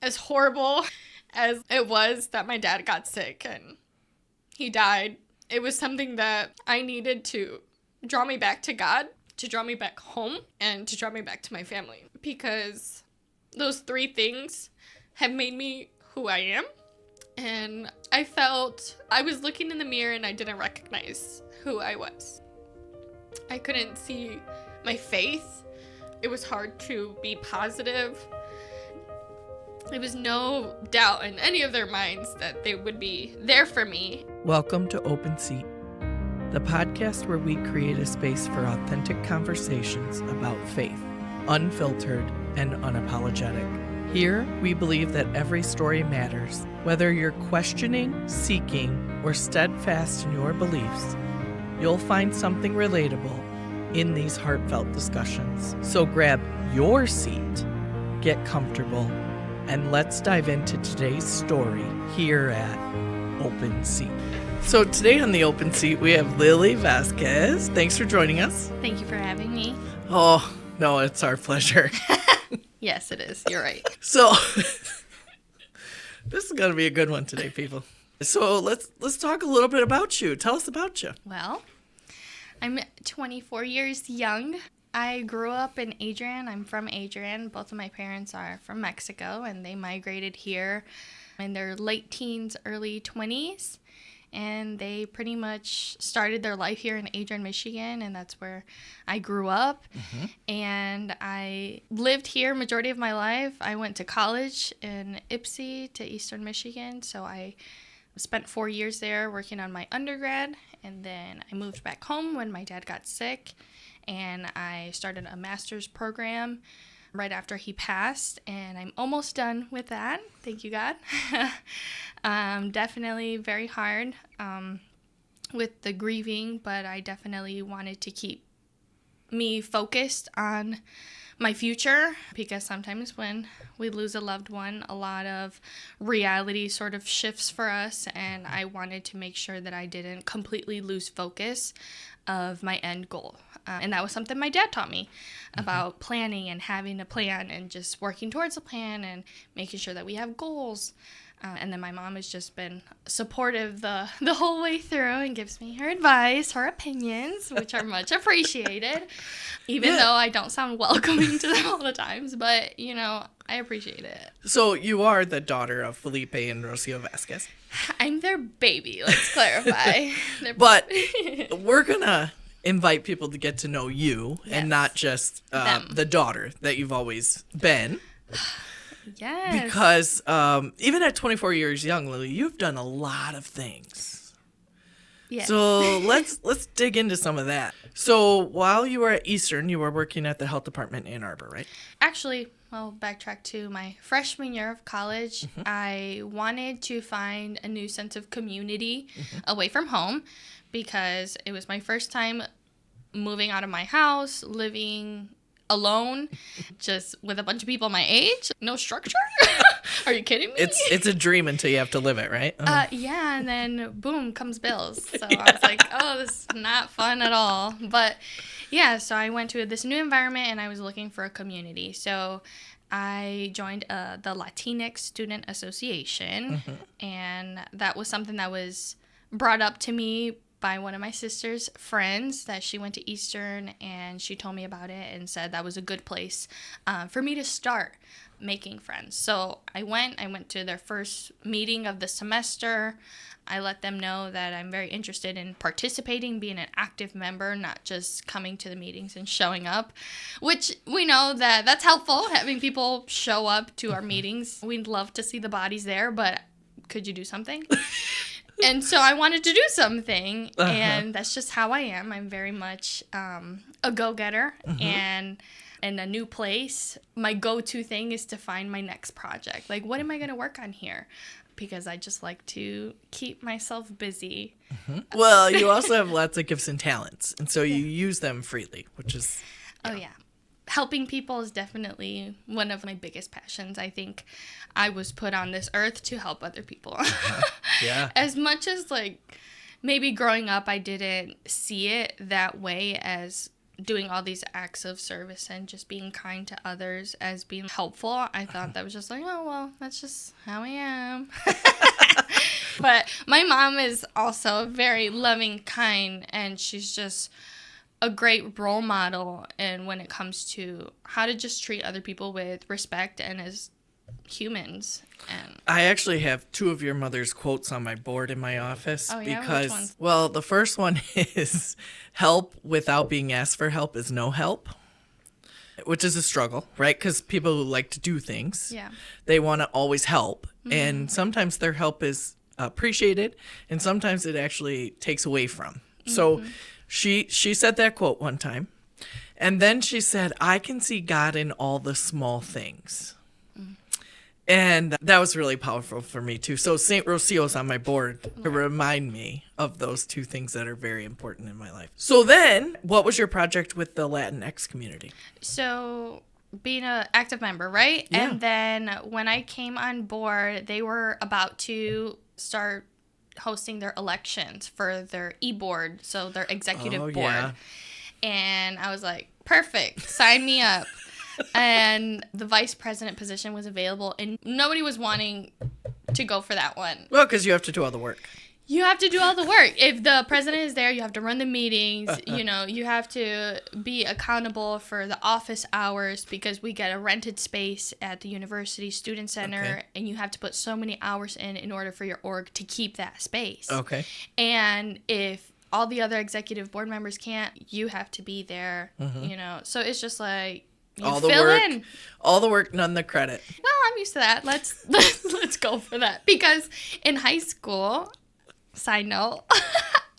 as horrible as it was that my dad got sick and he died, it was something that I needed to draw me back to God, to draw me back home, and to draw me back to my family. Because those three things have made me who I am. And I felt I was looking in the mirror and I didn't recognize who I was. I couldn't see my faith. It was hard to be positive. There was no doubt in any of their minds that they would be there for me. Welcome to Open Seat, the podcast where we create a space for authentic conversations about faith, unfiltered and unapologetic. Here, we believe that every story matters. Whether you're questioning, seeking, or steadfast in your beliefs, you'll find something relatable in these heartfelt discussions. So grab your seat, get comfortable, and let's dive into today's story here at Open Seat. So today on the Open Seat, we have Lily Vazquez. Thanks for joining us. Thank you for having me. Oh, no, it's our pleasure. Yes, it is. You're right. So this is going to be a good one today, people. So let's talk a little bit about you. Tell us about you. Well, I'm 24 years young. I grew up in Adrian. I'm from Adrian. Both of my parents are from Mexico, and they migrated here in their late teens, early 20s. And they pretty much started their life here in Adrian, Michigan, and that's where I grew up. Mm-hmm. And I lived here majority of my life. I went to college in Ypsi to Eastern Michigan, so I spent 4 years there working on my undergrad, and then I moved back home when my dad got sick, and I started a master's program right after he passed, and I'm almost done with that. Thank you, God. Definitely very hard with the grieving, but I definitely wanted to keep me focused on my future, because sometimes when we lose a loved one, a lot of reality sort of shifts for us, and I wanted to make sure that I didn't completely lose focus of my end goal. And that was something my dad taught me about planning and having a plan and just working towards a plan and making sure that we have goals. And then my mom has just been supportive the whole way through and gives me her advice, her opinions, which are much appreciated, even though I don't sound welcoming to them all the times. But, you know, I appreciate it. So you are the daughter of Felipe and Rocio Vazquez. I'm their baby, let's clarify. But we're going to invite people to get to know you, yes, and not just the daughter that you've always been. Yes. Because even at 24 years young, Lily, you've done a lot of things. Yes. So let's dig into some of that. So while you were at Eastern, you were working at the health department in Ann Arbor, right? Actually, I'll backtrack to my freshman year of college. Mm-hmm. I wanted to find a new sense of community away from home, because it was my first time moving out of my house, living alone, just with a bunch of people my age, no structure. Are you kidding me? It's a dream until you have to live it, right? Yeah, and then boom comes bills. So I was like, oh, this is not fun at all. But yeah, so I went to this new environment and I was looking for a community. So I joined the Latinx Student Association, and that was something that was brought up to me by one of my sister's friends, that she went to Eastern, and she told me about it and said that was a good place for me to start making friends. So I went to their first meeting of the semester. I let them know that I'm very interested in participating, being an active member, not just coming to the meetings and showing up, which we know that that's helpful, having people show up to our meetings. We'd love to see the bodies there, but could you do something? And so I wanted to do something, and that's just how I am. I'm very much a go-getter, and in a new place, my go-to thing is to find my next project. Like, what am I going to work on here? Because I just like to keep myself busy. Well, you also have lots of gifts and talents, and so you use them freely, which is... Oh, yeah. Helping people is definitely one of my biggest passions. I think I was put on this earth to help other people. Yeah. As much as, like, maybe growing up I didn't see it that way as doing all these acts of service and just being kind to others as being helpful. I thought that was just like, oh, well, that's just how I am. But my mom is also very loving, kind, and she's just a great role model. And when it comes to how to just treat other people with respect and as humans. And I actually have two of your mother's quotes on my board in my office. Oh, yeah? Because, Which ones? well, the first one is help without being asked for help is no help, which is a struggle, right? Because people who like to do things, Yeah. they want to always help. And sometimes their help is appreciated, and sometimes it actually takes away from. So she said that quote one time. And then she said, I can see God in all the small things. And that was really powerful for me, too. So St. Rocio's on my board to remind me of those two things that are very important in my life. So then, what was your project with the Latinx community? So being an active member, right? Yeah. And then when I came on board, they were about to start hosting their elections for their e-board, so their executive board. Yeah. And I was like, perfect, sign me up. And the vice president position was available, and nobody was wanting to go for that one. Well, because you have to do all the work. You have to do all the work. If the president is there, you have to run the meetings. You have to be accountable for the office hours because we get a rented space at the University Student Center, and you have to put so many hours in order for your org to keep that space. Okay. And if all the other executive board members can't, you have to be there, So it's just like, you All the fill work, in. all the work, none the credit. Well, I'm used to that. Let's go for that. Because in high school, side note,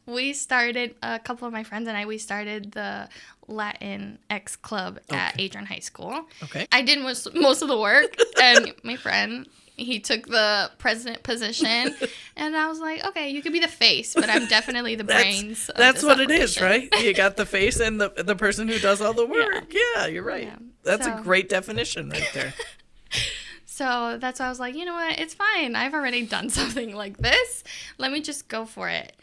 a couple of my friends and we started the Latinx club at Adrian High School. Okay. I did most of the work, and my friend, he took the president position, and I was like, okay, you could be the face, but I'm definitely the brains. That's what it is, right? You got the face and the person who does all the work. Yeah, you're right. Yeah. That's a great definition right there. So that's why I was like, you know what? It's fine. I've already done something like this. Let me just go for it.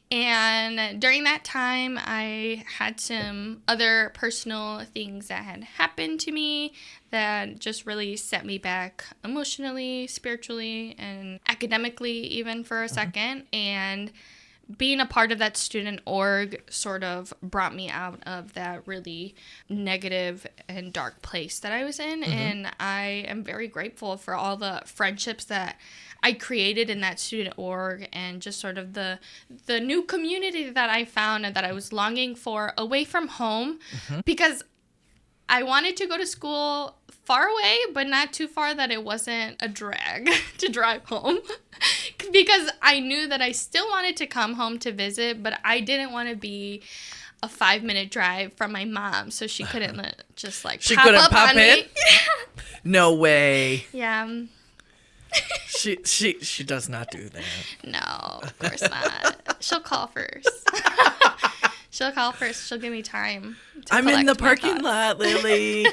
And during that time, I had some other personal things that had happened to me that just really set me back emotionally, spiritually, and academically even for a second. And being a part of that student org sort of brought me out of that really negative and dark place that I was in. And I am very grateful for all the friendships that I created in that student org, and just sort of the new community that I found and that I was longing for away from home, because I wanted to go to school far away, but not too far that it wasn't a drag to drive home. Because I knew that I still wanted to come home to visit, but I didn't want to be a 5-minute drive from my mom, so she couldn't just like she pop couldn't up pop on in? me. No way. Yeah. She does not do that. No, of course not. She'll call first. She'll give me time to I'm in the collect my parking lot, Lily.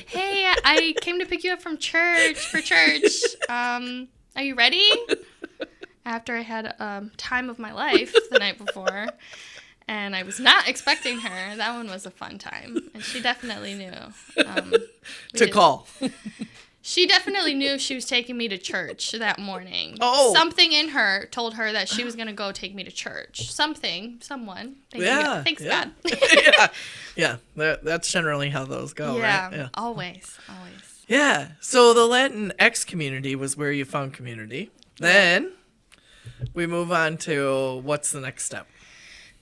Hey, I came to pick you up from for church. Are you ready? After I had time of my life the night before, and I was not expecting her. That one was a fun time, and she definitely knew. Call. She definitely knew she was taking me to church that morning. Oh. Something in her told her that she was going to go take me to church. Someone. Thanks, God. Yeah. That's generally how those go, right? Yeah, always. Yeah. So the Latinx community was where you found community. Then we move on to what's the next step?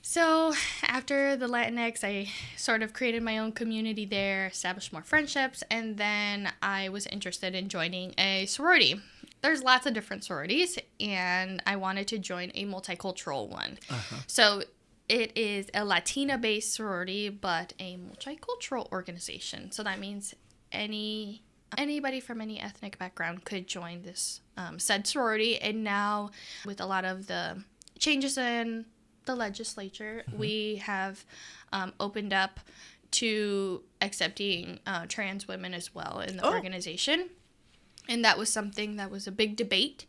So after the Latinx, I sort of created my own community there, established more friendships, and then I was interested in joining a sorority. There's lots of different sororities, and I wanted to join a multicultural one. So it is a Latina-based sorority, but a multicultural organization. So that means anybody from any ethnic background could join this said sorority. And now with a lot of the changes in the legislature, we have opened up to accepting trans women as well in the organization. And that was something that was a big debate.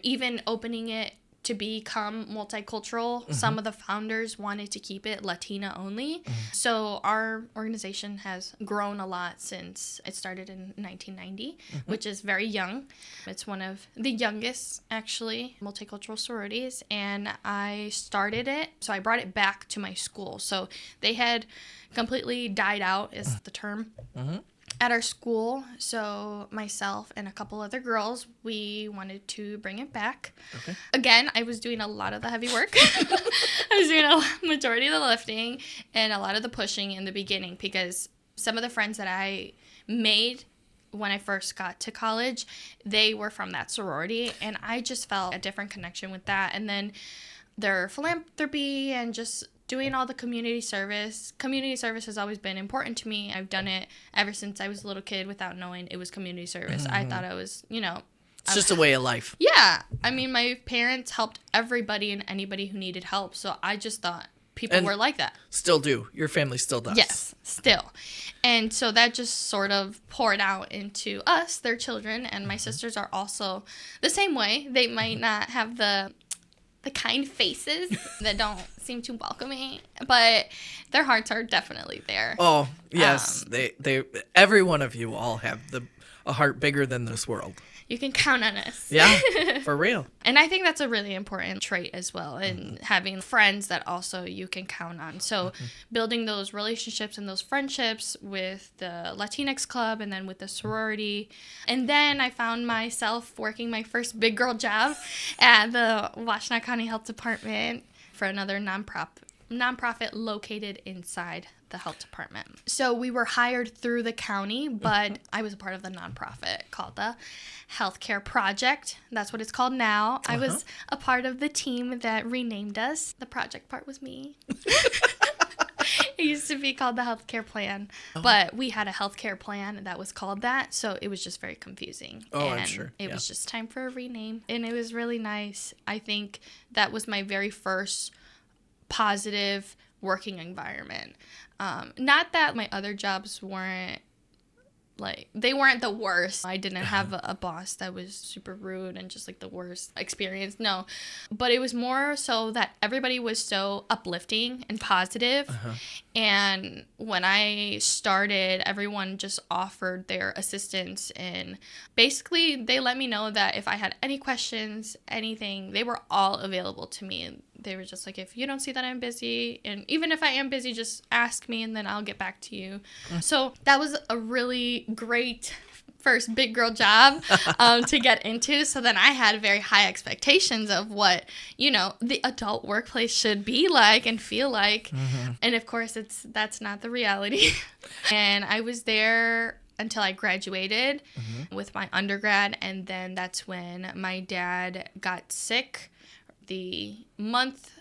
Even opening it to become multicultural. Mm-hmm. Some of the founders wanted to keep it Latina only. Mm-hmm. So our organization has grown a lot since it started in 1990, mm-hmm. which is very young. It's one of the youngest, actually, multicultural sororities. And I started it, so I brought it back to my school. So they had completely died out, is the term. Mm-hmm. At our school, so myself and a couple other girls, we wanted to bring it back. Okay. Again, I was doing a lot of the heavy work. I was doing a majority of the lifting and a lot of the pushing in the beginning, because some of the friends that I made when I first got to college, they were from that sorority, and I just felt a different connection with that. And then their philanthropy and just doing all the community service. Community service has always been important to me. I've done it ever since I was a little kid without knowing it was community service. Mm-hmm. I thought I was, It's just a way of life. Yeah. I mean, my parents helped everybody and anybody who needed help. So I just thought people were like that. Still do. Your family still does. Yes, still. And so that just sort of poured out into us, their children. And my sisters are also the same way. They might not have the kind faces that don't seem too welcoming, but their hearts are definitely there. Oh, yes. They every one of you all have a heart bigger than this world. You can count on us. Yeah, for real. And I think that's a really important trait as well, in having friends that also you can count on. So building those relationships and those friendships with the Latinx club and then with the sorority. And then I found myself working my first big girl job at the Washtenaw County Health Department for another nonprofit located inside the health department. So we were hired through the county, but I was a part of the nonprofit called the Healthcare Project. That's what it's called now. I was a part of the team that renamed us. The project part was me. It used to be called the healthcare plan, but we had a healthcare plan that was called that, so it was just very confusing. Oh, and I'm sure. It was just time for a rename, and it was really nice. I think that was my very first positive working environment. Not that my other jobs weren't they weren't the worst. I didn't have a boss that was super rude and just the worst experience. No, but it was more so that everybody was so uplifting and positive. And when I started, everyone just offered their assistance, and basically they let me know that if I had any questions, anything, they were all available to me. They were just like, if you don't see that I'm busy, and even if I am busy, just ask me and then I'll get back to you. So that was a really great first big girl job to get into. So then I had very high expectations of what, the adult workplace should be like and feel like. And of course, that's not the reality. And I was there until I graduated with my undergrad. And then that's when my dad got sick. The month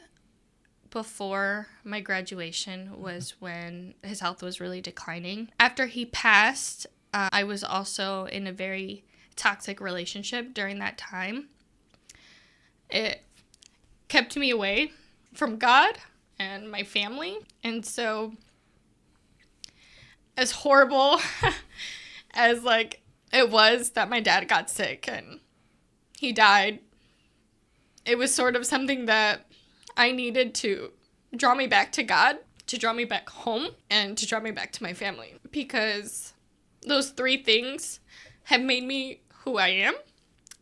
before my graduation was when his health was really declining. After he passed, I was also in a very toxic relationship during that time. It kept me away from God and my family. And so, as horrible as it was that my dad got sick and he died, it was sort of something that I needed to draw me back to God, to draw me back home, and to draw me back to my family. Because those three things have made me who I am.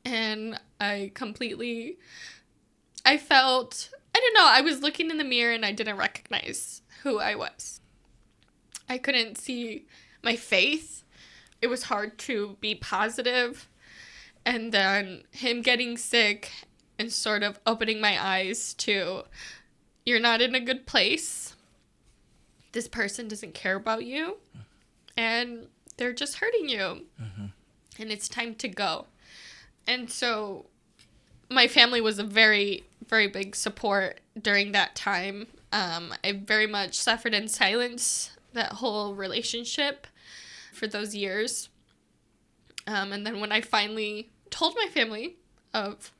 And I felt, I was looking in the mirror and I didn't recognize who I was. I couldn't see my faith. It was hard to be positive. And then him getting sick and sort of opening my eyes to, you're not in a good place. This person doesn't care about you. And they're just hurting you. And it's time to go. And so my family was a very, very big support during that time. I very much suffered in silence that whole relationship for those years. And then when I finally told my family of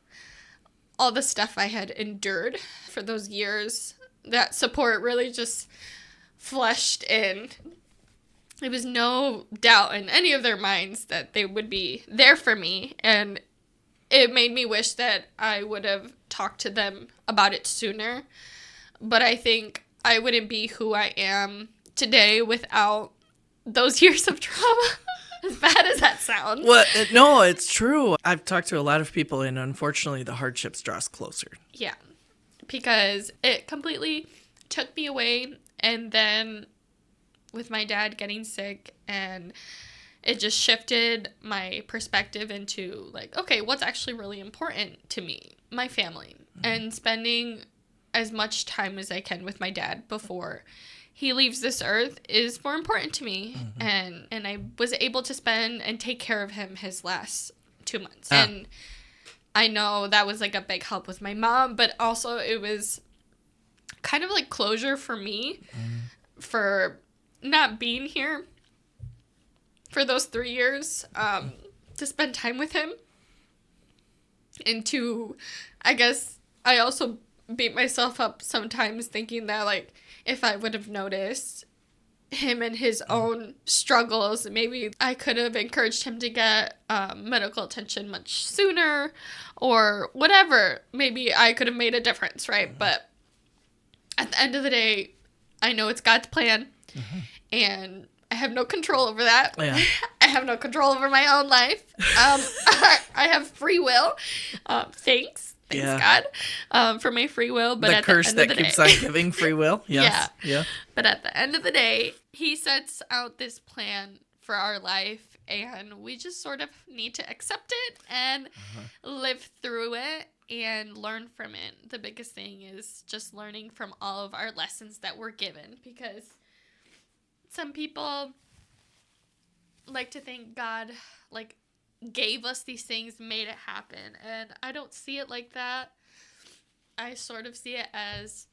all the stuff I had endured for those years, that support really just flushed in. There was no doubt in any of their minds that they would be there for me, and it made me wish that I would have talked to them about it sooner. But I think I wouldn't be who I am today without those years of trauma. As bad as that sounds. Well, no, it's true. I've talked to a lot of people, and unfortunately, the hardships draw us closer. Yeah, because it completely took me away, and then with my dad getting sick, and it just shifted my perspective into, like, okay, what's actually really important to me? My family. And spending as much time as I can with my dad before he leaves this earth is more important to me. And I was able to spend and take care of him his last 2 months. And I know that was like a big help with my mom, but also it was kind of like closure for me for not being here for those 3 years, to spend time with him. And to, I guess, I also beat myself up sometimes thinking that, like, if I would have noticed him and his own struggles, maybe I could have encouraged him to get medical attention much sooner or whatever. Maybe I could have made a difference, right? But at the end of the day, I know it's God's plan, and I have no control over that. Yeah. I have no control over my own life. I have free will. Thanks, God, for my free will. But the curse that keeps on giving free will. Yes. Yeah. But at the end of the day, he sets out this plan for our life, and we just sort of need to accept it and live through it and learn from it. The biggest thing is just learning from all of our lessons that we're given, because some people like to think God, like, gave us these things, made it happen. And I don't see it like that. I sort of see it as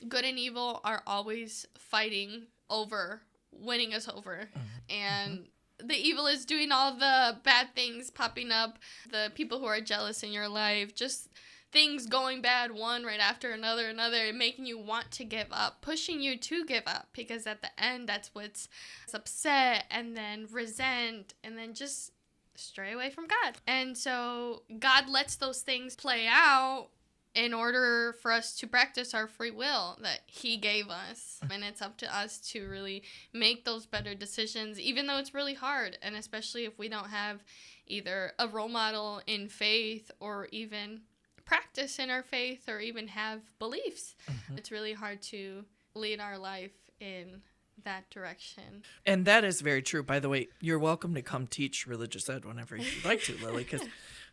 good and evil are always fighting over, winning us over. And the evil is doing all the bad things popping up, the people who are jealous in your life, just things going bad one right after another, and making you want to give up, pushing you to give up, because at the end, that's what's upset, and then resent, and then just stray away from God. And so God lets those things play out in order for us to practice our free will that he gave us. And it's up to us to really make those better decisions, even though it's really hard. And especially if we don't have either a role model in faith or even practice in our faith or even have beliefs. It's really hard to lead our life in that direction. And that is very true. By the way, you're welcome to come teach religious ed whenever you'd like to, Lily, because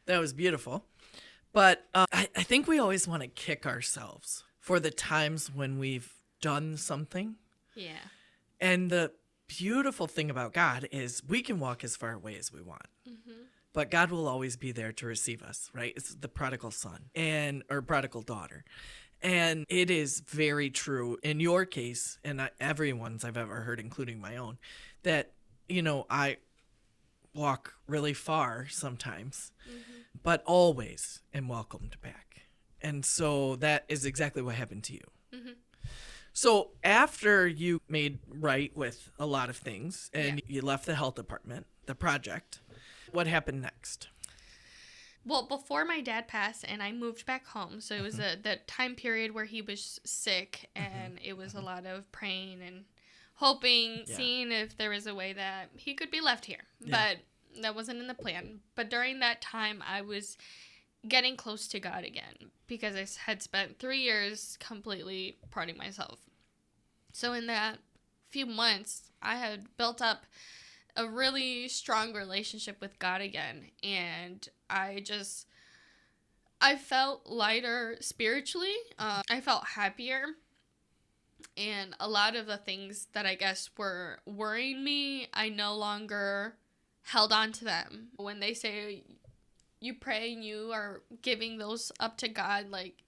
that was beautiful. But I think we always want to kick ourselves for the times when we've done something. Yeah. And the beautiful thing about God is we can walk as far away as we want. But God will always be there to receive us, right? It's the prodigal son or prodigal daughter. And it is very true in your case, and everyone's I've ever heard, including my own, that, I walk really far sometimes, but always am welcomed back. And so that is exactly what happened to you. So after you made right with a lot of things and you left the health department, the project, what happened next? Well, before my dad passed and I moved back home, so it was the time period where he was sick, and it was a lot of praying and hoping, seeing if there was a way that he could be left here. But that wasn't in the plan. But during that time, I was getting close to God again, because I had spent 3 years completely parting myself. So in that few months, I had built up a really strong relationship with God again, and I felt lighter spiritually. I felt happier, and a lot of the things that I guess were worrying me, I no longer held on to them. When they say you pray and you are giving those up to God, like,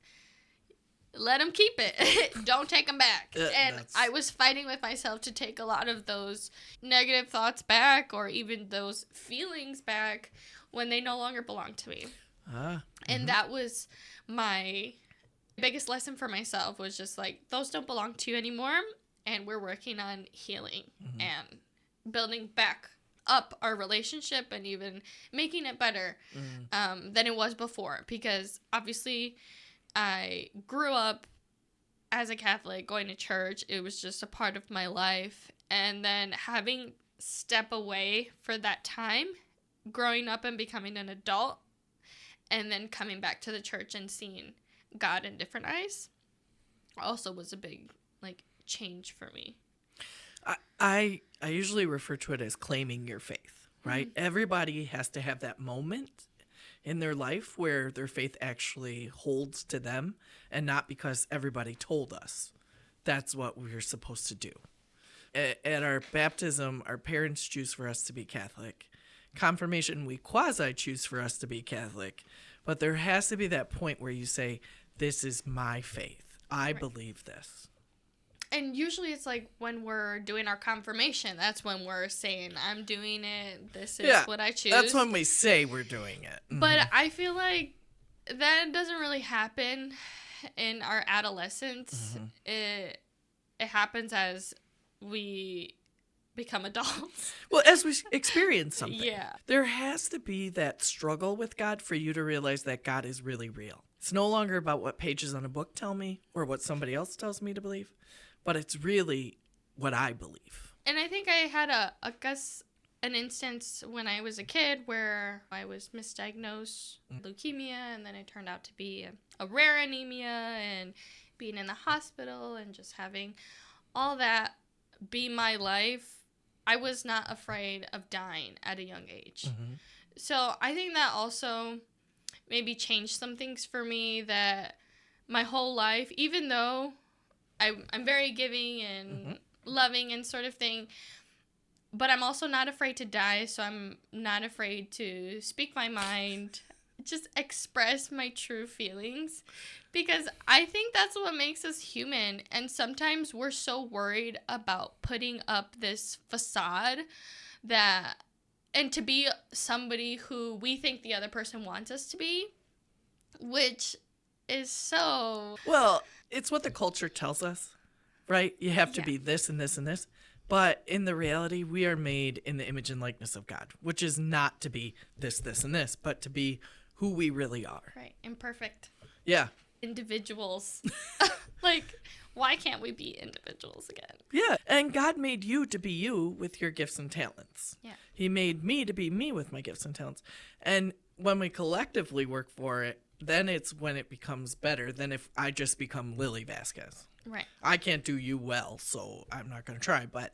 let him keep it. Don't take them back. And I was fighting with myself to take a lot of those negative thoughts back, or even those feelings back, when they no longer belong to me. And that was my biggest lesson for myself, was just like, those don't belong to you anymore. And we're working on healing and building back up our relationship and even making it better than it was before. Because obviously I grew up as a Catholic, going to church. It was just a part of my life. And then having step away for that time, growing up and becoming an adult, and then coming back to the church and seeing God in different eyes also was a big, like, change for me. I usually refer to it as claiming your faith, right? Everybody has to have that moment in their life where their faith actually holds to them, and not because everybody told us that's what we're supposed to do. At our baptism, our parents choose for us to be Catholic. Confirmation, we quasi-choose for us to be Catholic. But there has to be that point where you say, this is my faith. I believe this. And usually it's like when we're doing our confirmation, that's when we're saying, I'm doing it, this is what I choose. That's when we say we're doing it. But I feel like that doesn't really happen in our adolescence. It happens as we become adults. Well, as we experience something. Yeah. There has to be that struggle with God for you to realize that God is really real. It's no longer about what pages on a book tell me or what somebody else tells me to believe, but it's really what I believe. And I think I had an instance when I was a kid where I was misdiagnosed leukemia, and then it turned out to be a rare anemia, and being in the hospital and just having all that be my life. I was not afraid of dying at a young age. So I think that also maybe changed some things for me, that my whole life, even though I'm very giving and loving and sort of thing, but I'm also not afraid to die, so I'm not afraid to speak my mind, just express my true feelings, because I think that's what makes us human. And sometimes we're so worried about putting up this facade and to be somebody who we think the other person wants us to be, which is so... Well, it's what the culture tells us, right? You have to be this and this and this. But in the reality, we are made in the image and likeness of God, which is not to be this, this, and this, but to be who we really are. Right. Imperfect. Yeah. Individuals. Like, why can't we be individuals again? Yeah. And God made you to be you with your gifts and talents. Yeah. He made me to be me with my gifts and talents. And when we collectively work for it, then it's when it becomes better than if I just become Lily Vazquez. Right. I can't do you well, so I'm not going to try. But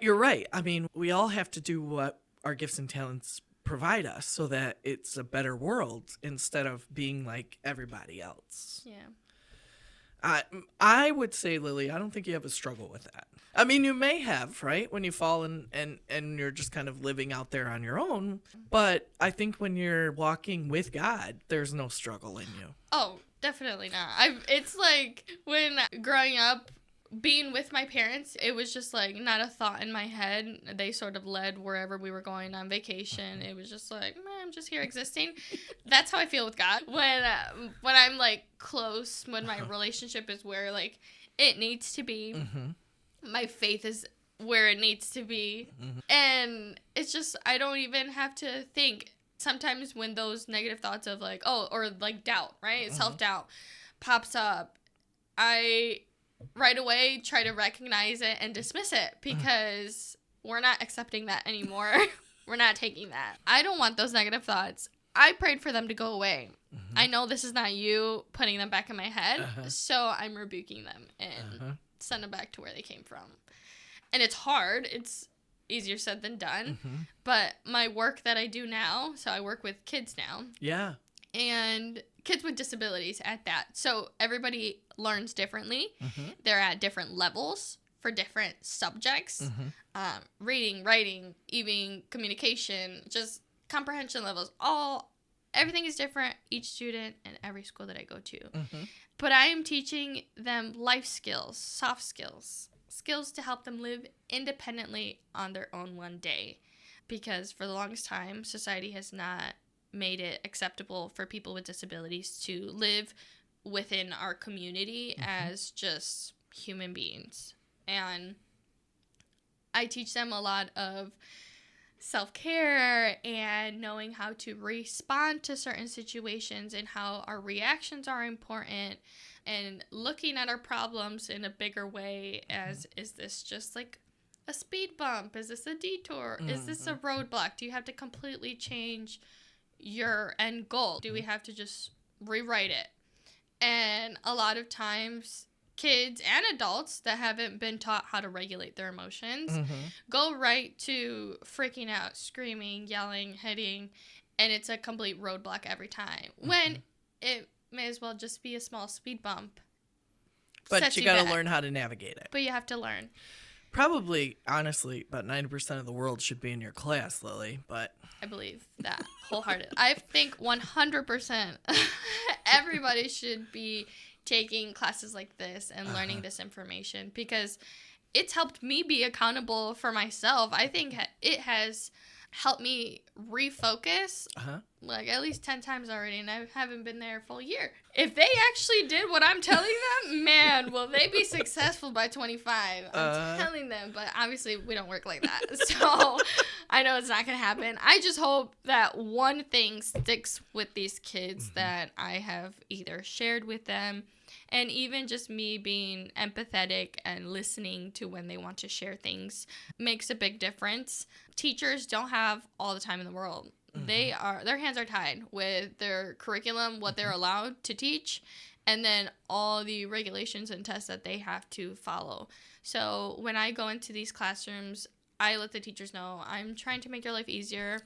you're right. I mean, we all have to do what our gifts and talents provide us so that it's a better world instead of being like everybody else. Yeah. I would say, Lily, I don't think you have a struggle with that. I mean, you may have, right, when you fall and you're just kind of living out there on your own. But I think when you're walking with God, there's no struggle in you. Oh, definitely not. It's like when growing up, being with my parents, it was just like not a thought in my head. They sort of led wherever we were going on vacation. It was just like, I'm just here existing. That's how I feel with God. When I'm like close, when my relationship is where like it needs to be, my faith is where it needs to be. And it's just, I don't even have to think. Sometimes when those negative thoughts of like, or like doubt, right? Self-doubt pops up, I right away try to recognize it and dismiss it, because we're not accepting that anymore. We're not taking that. I don't want those negative thoughts. I prayed for them to go away. I know this is not you putting them back in my head, so I'm rebuking them and send them back to where they came from. And it's hard. It's easier said than done. But my work that I do now, so I work with kids now. Yeah. And kids with disabilities at that. So everybody learns differently. They're at different levels for different subjects. Reading, writing, even communication, just comprehension levels. Everything is different, each student and every school that I go to. But I am teaching them life skills, soft skills, skills to help them live independently on their own one day. Because for the longest time, society has not made it acceptable for people with disabilities to live within our community as just human beings. And I teach them a lot of self-care and knowing how to respond to certain situations and how our reactions are important and looking at our problems in a bigger way as, is this just like a speed bump? Is this a detour? Is this a roadblock? Do you have to completely change your end goal? Do we have to just rewrite it? And a lot of times, kids and adults that haven't been taught how to regulate their emotions go right to freaking out, screaming, yelling, hitting, and it's a complete roadblock every time. When it may as well just be a small speed bump. But you got to learn how to navigate it. But you have to learn. Probably, honestly, about 90% of the world should be in your class, Lily, but... I believe that wholeheartedly. I think 100% everybody should be taking classes like this and learning this information, because it's helped me be accountable for myself. I think it has helped me refocus like at least 10 times already, and I haven't been there a full year. If they actually did what I'm telling them, man, will they be successful by 25? I'm telling them, but obviously we don't work like that. So I know it's not going to happen. I just hope that one thing sticks with these kids that I have either shared with them, and even just me being empathetic and listening to when they want to share things makes a big difference. Teachers don't have all the time in the world. Their hands are tied with their curriculum, what they're allowed to teach, and then all the regulations and tests that they have to follow. So when I go into these classrooms, I let the teachers know, I'm trying to make your life easier.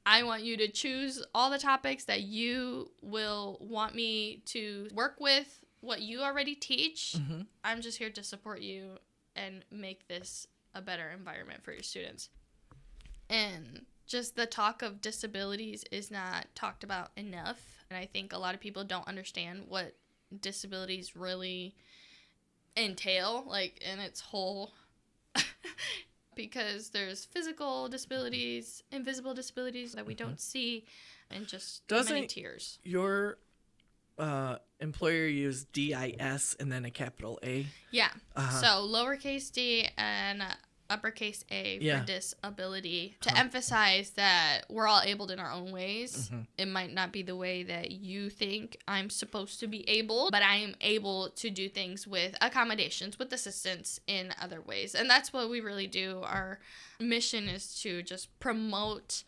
I want you to choose all the topics that you will want me to work with, what you already teach. I'm just here to support you and make this a better environment for your students. And just the talk of disabilities is not talked about enough. And I think a lot of people don't understand what disabilities really entail, like in its whole, because there's physical disabilities, invisible disabilities that we don't see, and just many tiers. Your employer use DIS and then a capital A? Yeah. So lowercase d and uppercase A for disability, to emphasize that we're all abled in our own ways. It might not be the way that you think I'm supposed to be able, but I am able to do things with accommodations, with assistance in other ways. And that's what we really do. Our mission is to just promote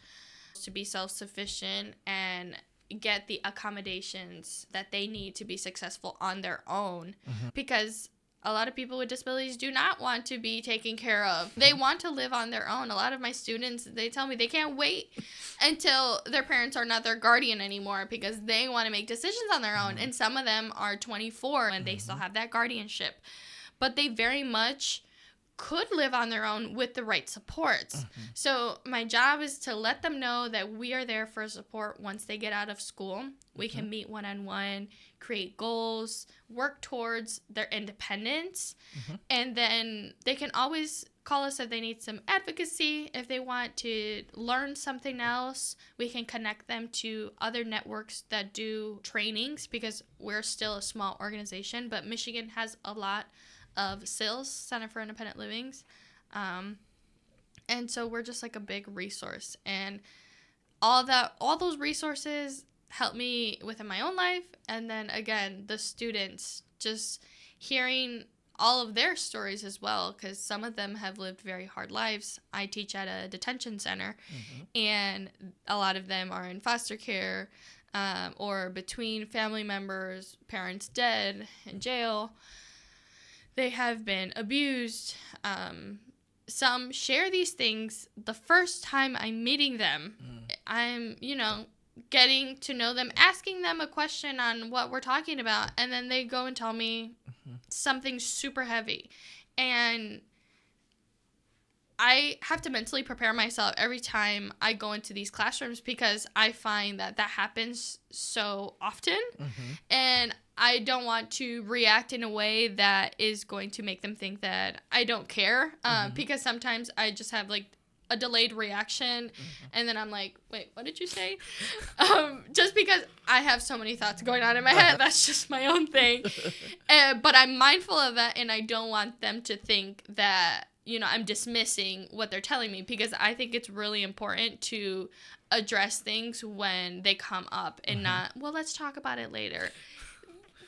to be self-sufficient and get the accommodations that they need to be successful on their own, because a lot of people with disabilities do not want to be taken care of. They want to live on their own. A lot of my students, they tell me they can't wait until their parents are not their guardian anymore, because they want to make decisions on their own. And some of them are 24 and they still have that guardianship. But they very much could live on their own with the right supports. So my job is to let them know that we are there for support once they get out of school. We can meet one-on-one, create goals, work towards their independence, and then they can always call us if they need some advocacy. If they want to learn something else, we can connect them to other networks that do trainings, because we're still a small organization, but Michigan has a lot of SILs, Center for Independent Livings. And so we're just like a big resource. And all those resources help me within my own life. And then again, the students, just hearing all of their stories as well, because some of them have lived very hard lives. I teach at a detention center, and a lot of them are in foster care, or between family members, parents dead, in jail. They have been abused. Some share these things the first time I'm meeting them. I'm, getting to know them, asking them a question on what we're talking about, and then they go and tell me something super heavy. And I have to mentally prepare myself every time I go into these classrooms, because I find that happens so often. And I don't want to react in a way that is going to make them think that I don't care, because sometimes I just have like a delayed reaction, and then I'm like, wait, what did you say? Just because I have so many thoughts going on in my head. That's just my own thing. But I'm mindful of that, and I don't want them to think that I'm dismissing what they're telling me, because I think it's really important to address things when they come up and not, well, let's talk about it later.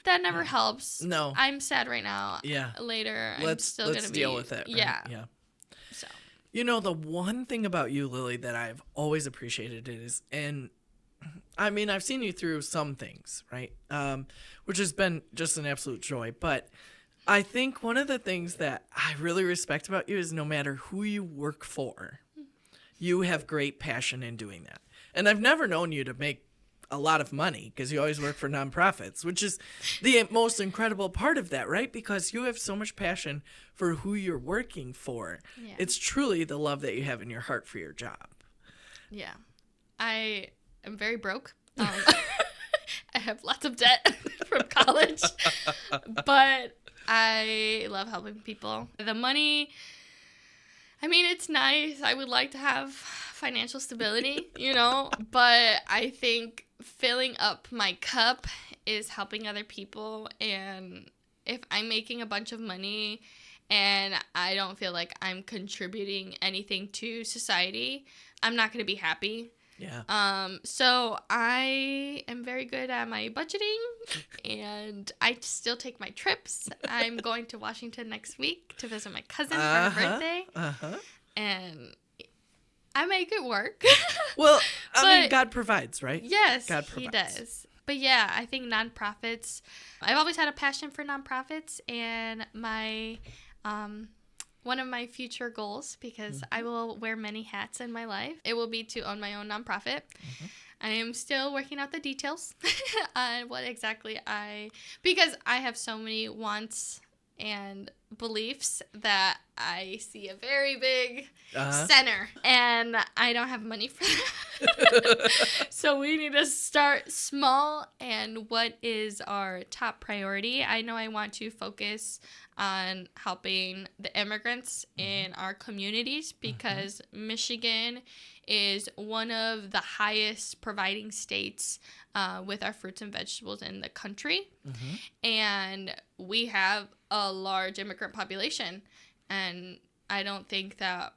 That never helps. No. I'm sad right now. Yeah. Later, Let's still going to be. deal with it. Right? Yeah. So. The one thing about you, Lily, that I've always appreciated is, and I mean, I've seen you through some things, right? Which has been just an absolute joy. But I think one of the things that I really respect about you is no matter who you work for, you have great passion in doing that. And I've never known you to make a lot of money, because you always work for nonprofits, which is the most incredible part of that, right? Because you have so much passion for who you're working for. Yeah. It's truly the love that you have in your heart for your job. Yeah. I am very broke. I have lots of debt from college, but I love helping people. The money, I mean, it's nice. I would like to have financial stability, but I think filling up my cup is helping other people. And if I'm making a bunch of money and I don't feel like I'm contributing anything to society, I'm not going to be happy. Yeah. So I am very good at my budgeting, and I still take my trips. I'm going to Washington next week to visit my cousin for her birthday. And I make it work. Well, I mean, God provides, right? Yes, God provides. He does. But yeah, I think nonprofits, I've always had a passion for nonprofits, and my one of my future goals, because I will wear many hats in my life, it will be to own my own nonprofit. I am still working out the details on what exactly because I have so many wants and beliefs that I see a very big center, and I don't have money for that. So we need to start small. And what is our top priority? I know I want to focus on helping the immigrants in our communities, because Michigan is one of the highest providing states with our fruits and vegetables in the country. And we have a large immigrant population, and I don't think that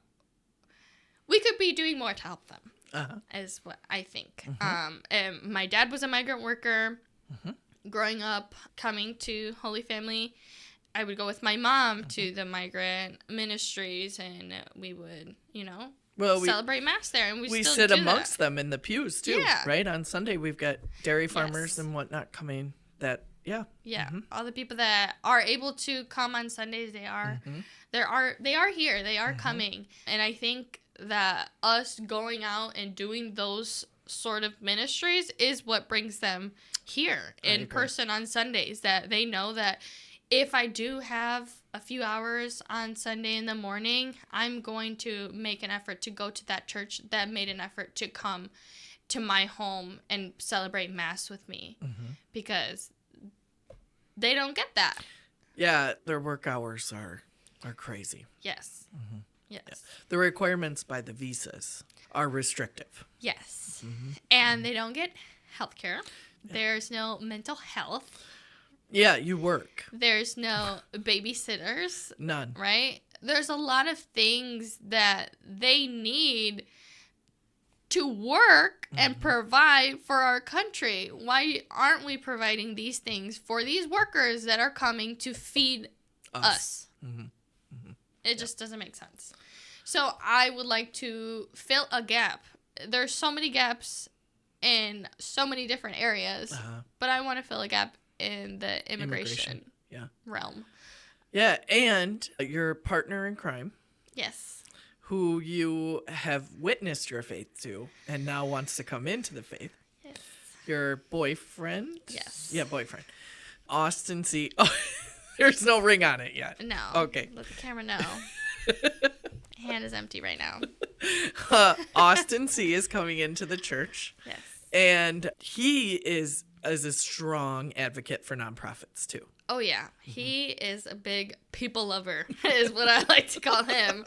we could be doing more to help them, is what I think. And my dad was a migrant worker. Growing up, coming to Holy Family, I would go with my mom to the migrant ministries, and we would, celebrate Mass there. And we still sit do amongst that. them in the pews, too, right? On Sunday, we've got dairy farmers and whatnot coming that, all the people that are able to come on Sundays, they are here. They are coming. And I think that us going out and doing those sort of ministries is what brings them here in person on Sundays, that they know that if I do have a few hours on Sunday in the morning, I'm going to make an effort to go to that church that made an effort to come to my home and celebrate Mass with me, because they don't get that. Yeah, their work hours are crazy. Yes. Yes. Yeah. The requirements by the visas are restrictive. Yes. And they don't get health care. There's no mental health. Yeah, you work. There's no babysitters. None. Right? There's a lot of things that they need to work and provide for our country. Why aren't we providing these things for these workers that are coming to feed us? It just doesn't make sense. So I would like to fill a gap. There's so many gaps in so many different areas, but I want to fill a gap in the immigration realm. Yeah, and your partner in crime. Yes. Who you have witnessed your faith to and now wants to come into the faith. Yes. Your boyfriend? Yes. Yeah, boyfriend. Austin C. Oh, there's no ring on it yet. No. Okay. Let the camera know. Hand is empty right now. Austin C. is coming into the church. Yes. And he is a strong advocate for nonprofits, too. Oh, yeah. He is a big people lover, is what I like to call him.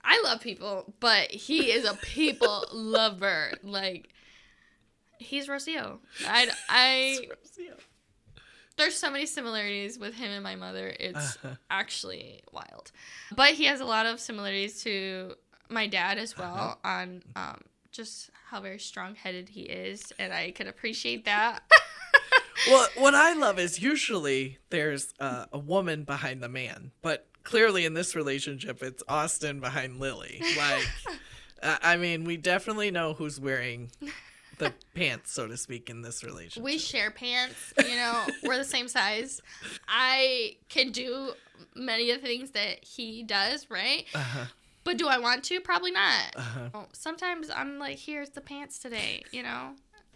I love people, but he is a people lover. Like, he's Rocio. I There's so many similarities with him and my mother. It's actually wild. But he has a lot of similarities to my dad as well on just how very strong-headed he is, and I can appreciate that. Well, what I love is usually there's a woman behind the man, but clearly in this relationship, it's Austin behind Lily. Like, I mean, we definitely know who's wearing the pants, so to speak, in this relationship. We share pants, we're the same size. I can do many of the things that he does, right? But do I want to? Probably not. Sometimes I'm like, here's the pants today,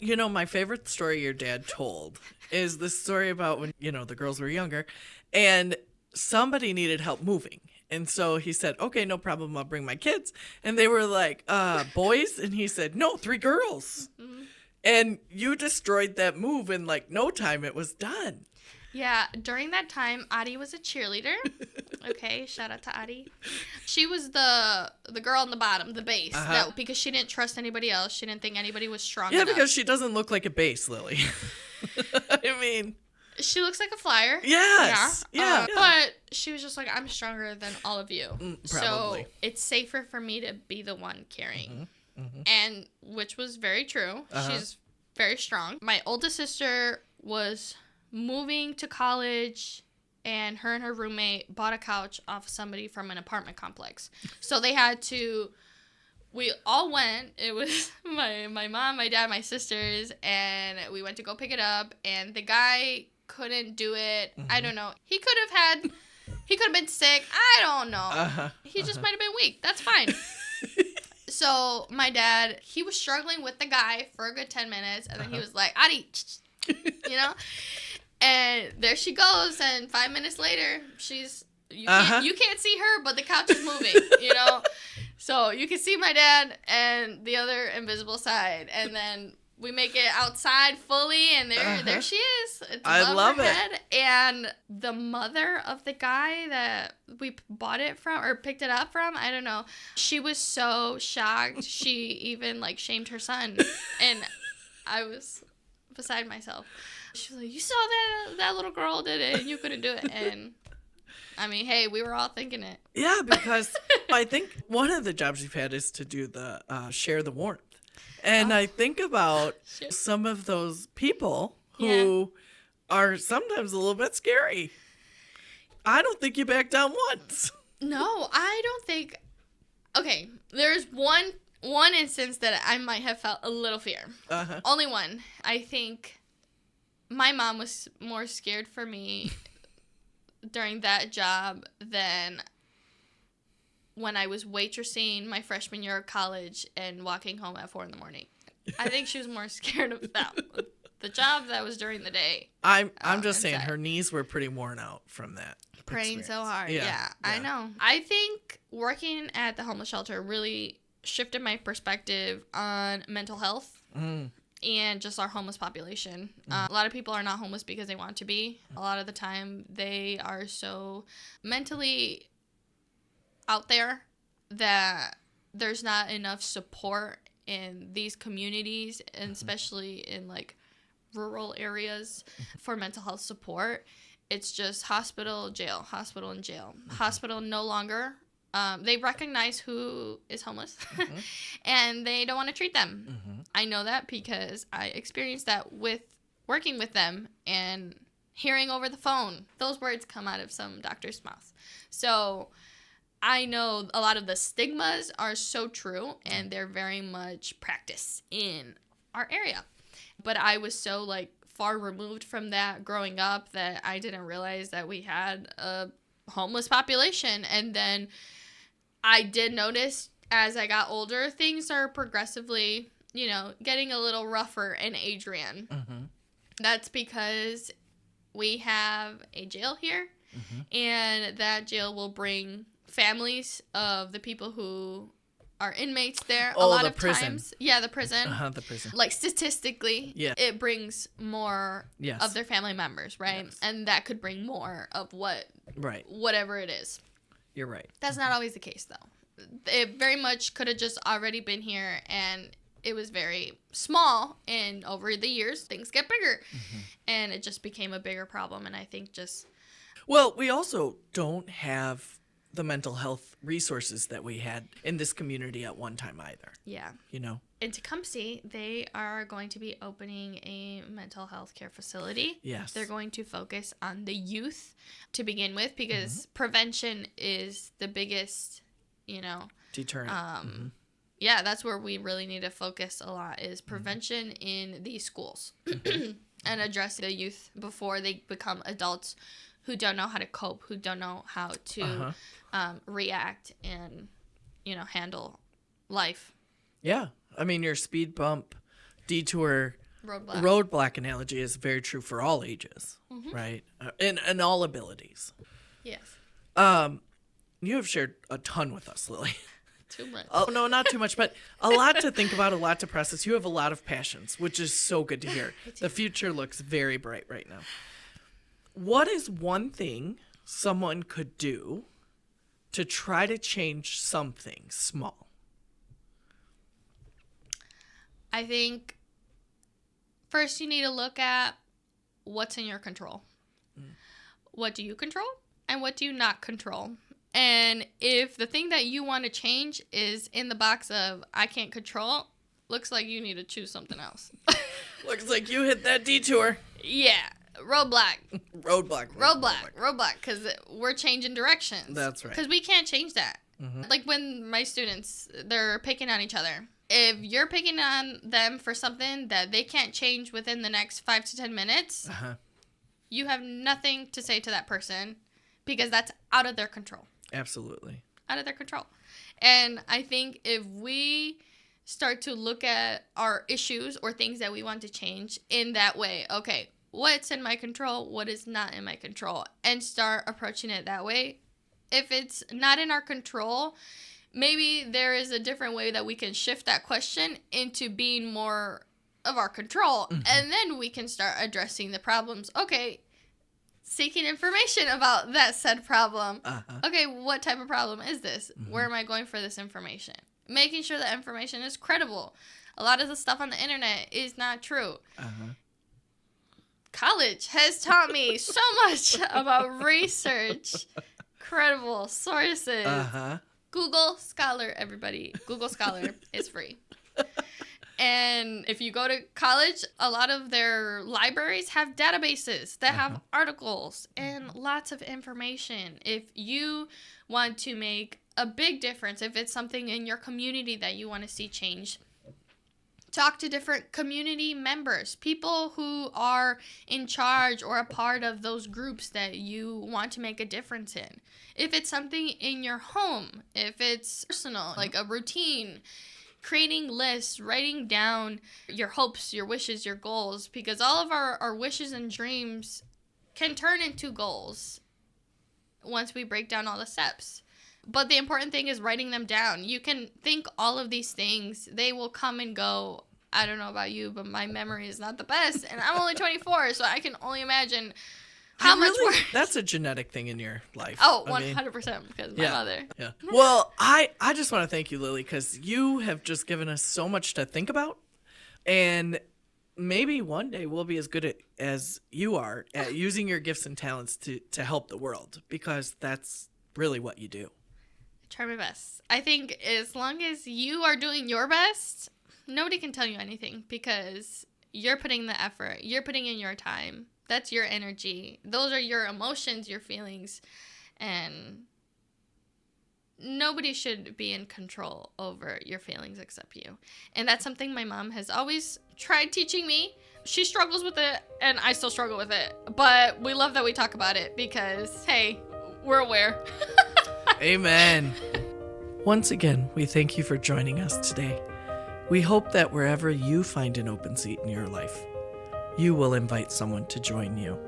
My favorite story your dad told is the story about when, the girls were younger and somebody needed help moving. And so he said, okay, no problem. I'll bring my kids. And they were like, boys? And he said, no, 3 girls. Mm-hmm. And you destroyed that move in like no time. It was done. Yeah, during that time, Adi was a cheerleader. Okay, shout out to Adi. She was the girl on the bottom, the base, because she didn't trust anybody else. She didn't think anybody was strong enough. Yeah, because she doesn't look like a base, Lily. I mean... She looks like a flyer. Yes. Yeah. But she was just like, I'm stronger than all of you. Probably. So it's safer for me to be the one carrying. And which was very true. She's very strong. My oldest sister was moving to college, and her roommate bought a couch off somebody from an apartment complex. So they had to... We all went. It was my mom, my dad, my sisters, and we went to go pick it up. And the guy couldn't do it. I don't know. He could have been sick. I don't know. He just might have been weak. That's fine. So my dad, he was struggling with the guy for a good 10 minutes. And then he was like, Adi, And there she goes. And 5 minutes later, you can't see her, but the couch is moving, So you can see my dad and the other invisible side, and then we make it outside fully, and there she is. It's above love her it. head. And the mother of the guy that we bought it from or picked it up from, I don't know. She was so shocked. She even shamed her son, and I was beside myself. She was like, "You saw that little girl did it, and you couldn't do it." And I mean, hey, we were all thinking it. Yeah, because I think one of the jobs you've had is to do the share the warmth. And I think about some of those people who are sometimes a little bit scary. I don't think you backed down once. No, I don't think... Okay, there's one instance that I might have felt a little fear. Only one. I think my mom was more scared for me during that job than when I was waitressing my freshman year of college and walking home at 4 a.m. I think she was more scared of that. The job that was during the day. I'm just saying her knees were pretty worn out from that. Praying experience. so hard. Yeah, I know. I think working at the homeless shelter really shifted my perspective on mental health. And just our homeless population. A lot of people are not homeless because they want to be. A lot of the time, they are so mentally out there that there's not enough support in these communities, and especially in rural areas for mental health support. It's just hospital, jail, hospital, and jail. Hospital no longer. They recognize who is homeless, and they don't want to treat them. I know that because I experienced that with working with them and hearing over the phone. Those words come out of some doctor's mouth. So I know a lot of the stigmas are so true, and they're very much practiced in our area. But I was so far removed from that growing up that I didn't realize that we had a homeless population. And then I did notice as I got older, things are progressively, getting a little rougher in Adrian. That's because we have a jail here, and that jail will bring families of the people who are inmates there. Oh, a lot the of prison. times. Yeah, the prison. The prison. Statistically, it brings more of their family members, right? Yes. And that could bring more of whatever it is. You're right. That's not always the case, though. It very much could have just already been here, and it was very small, and over the years, things get bigger. And it just became a bigger problem. And I think just... Well, we also don't have the mental health resources that we had in this community at one time either. Yeah. You know? In Tecumseh, they are going to be opening a mental health care facility. Yes. They're going to focus on the youth to begin with, because prevention is the biggest, deterrent. Yeah, that's where we really need to focus a lot, is prevention in these schools and address the youth before they become adults who don't know how to cope, who don't know how to react and, handle life. Yeah. I mean, your speed bump, detour, roadblock analogy is very true for all ages, right? And all abilities. Yes. You have shared a ton with us, Lily. Too much. Oh, no, not too much, but a lot to think about, a lot to process. You have a lot of passions, which is so good to hear. The future looks very bright right now. What is one thing someone could do to try to change something small? I think first you need to look at what's in your control. What do you control and what do you not control? And if the thing that you want to change is in the box of I can't control, looks like you need to choose something else. Looks like you hit that detour. Yeah. Roadblock. Roadblock. Because we're changing directions. That's right. Because we can't change that. Like when my students, they're picking on each other. If you're picking on them for something that they can't change within the next 5 to 10 minutes, you have nothing to say to that person, because that's out of their control. Absolutely. Out of their control. And I think if we start to look at our issues or things that we want to change in that way, okay, what's in my control, what is not in my control, and start approaching it that way. If it's not in our control, maybe there is a different way that we can shift that question into being more of our control, and then we can start addressing the problems. Okay, seeking information about that said problem. Okay, what type of problem is this? Where am I going for this information? Making sure that information is credible. A lot of the stuff on the internet is not true. College has taught me so much about research, credible sources. Google Scholar, everybody. Google Scholar is free. And if you go to college, a lot of their libraries have databases that have articles and lots of information. If you want to make a big difference, if it's something in your community that you want to see change, talk to different community members, people who are in charge or a part of those groups that you want to make a difference in. If it's something in your home, if it's personal, like a routine, creating lists, writing down your hopes, your wishes, your goals, because all of our wishes and dreams can turn into goals once we break down all the steps. But the important thing is writing them down. You can think all of these things. They will come and go. I don't know about you, but my memory is not the best. And I'm only 24, so I can only imagine how much worse. That's a genetic thing in your life. Oh, 100%, because of my mother. Yeah. Well, I just want to thank you, Lily, because you have just given us so much to think about. And maybe one day we'll be as good as you are at using your gifts and talents to help the world, because that's really what you do. Try my best. I think as long as you are doing your best, nobody can tell you anything, because you're putting the effort. You're putting in your time. That's your energy. Those are your emotions, your feelings. And nobody should be in control over your feelings except you. And that's something my mom has always tried teaching me. She struggles with it, and I still struggle with it. But we love that we talk about it because, hey, we're aware. Amen. Once again, we thank you for joining us today. We hope that wherever you find an open seat in your life, you will invite someone to join you.